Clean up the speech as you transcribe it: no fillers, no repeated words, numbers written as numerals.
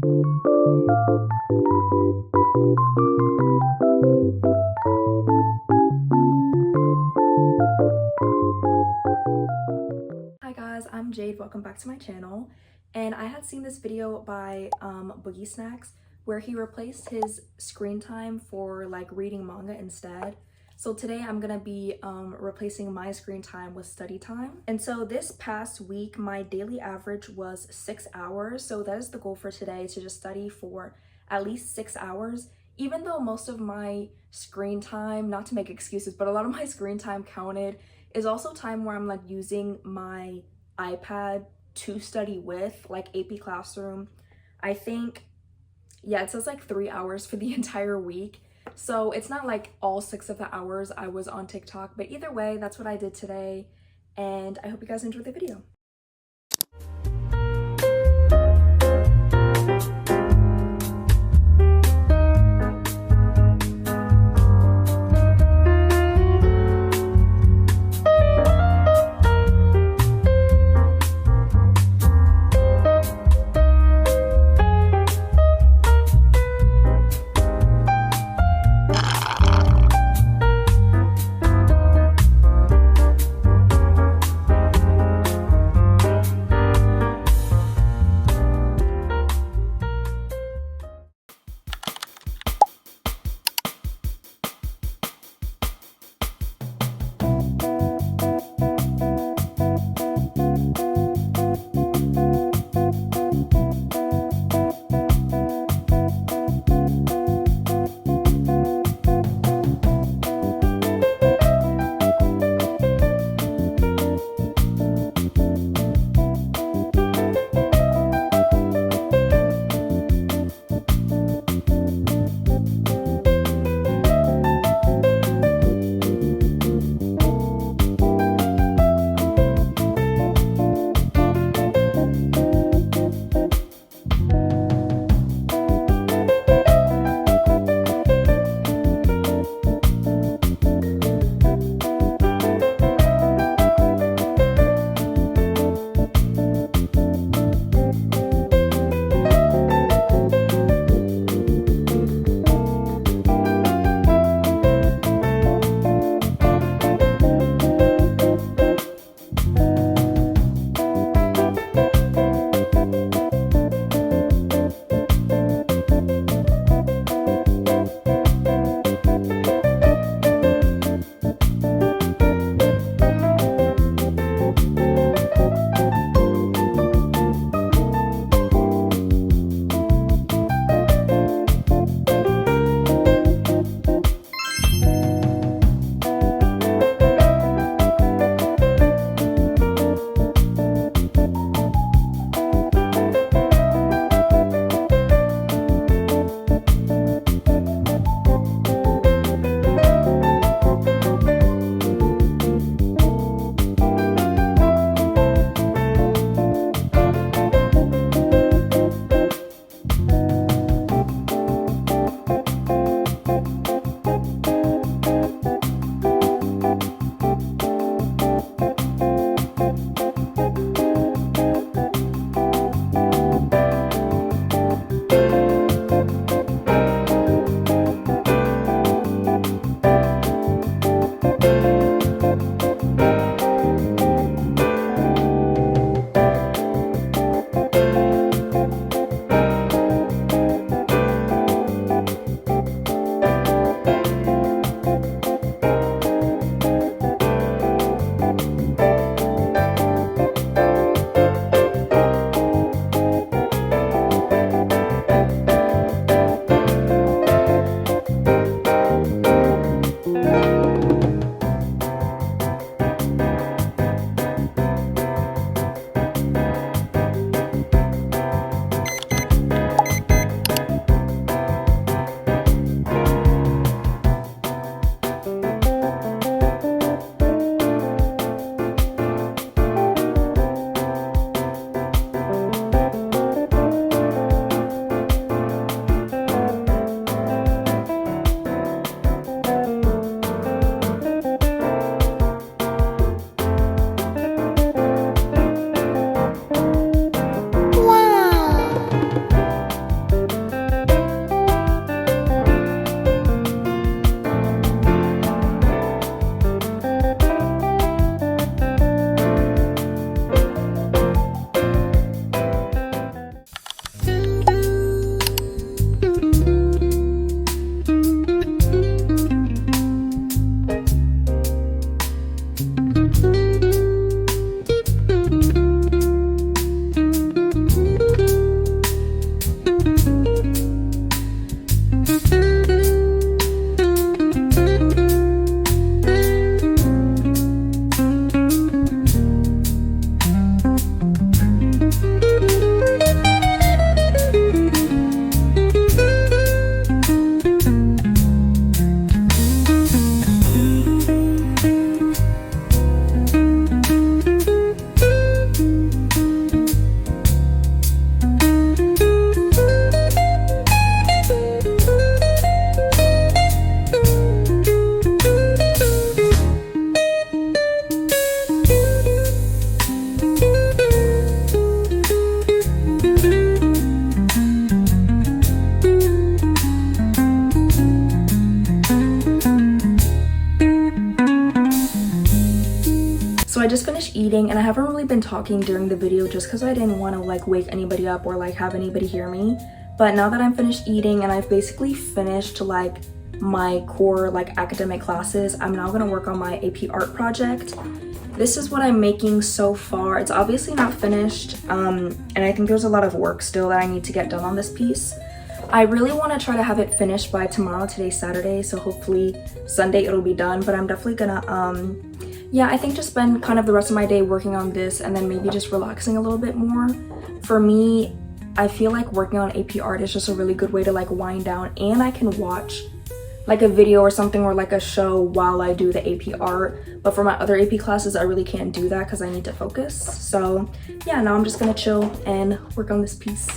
Hi guys, I'm Jade. Welcome back to my channel. And I had seen this video by Boogie Snacks where he replaced his screen time for like reading manga instead. So today I'm gonna be replacing my screen time with study time. And so this past week, my daily average was 6 hours. So that is the goal for today, to just study for at least 6 hours. Even though most of my screen time, not to make excuses, but a lot of my screen time counted, is also time where I'm like using my iPad to study with, like AP Classroom. I think, yeah, it says like 3 hours for the entire week. So it's not like all 6 of the hours I was on TikTok, but either way, that's what I did today. And I hope you guys enjoyed the video. eating, and I haven't really been talking during the video just because I didn't want to like wake anybody up or like have anybody hear me. But now that I'm finished eating and I've basically finished like my core like academic classes, I'm now gonna work on my AP art project. This is what I'm making so far. It's obviously not finished, and I think there's a lot of work still that I need to get done on this piece. I really want to try to have it finished by tomorrow. Today's Saturday, so hopefully Sunday it'll be done, but I'm definitely gonna yeah, I think just spend kind of the rest of my day working on this and then maybe just relaxing a little bit more. For me, I feel like working on AP art is just a really good way to like wind down, and I can watch like a video or something or like a show while I do the AP art. But for my other AP classes, I really can't do that because I need to focus. So yeah, now I'm just gonna chill and work on this piece.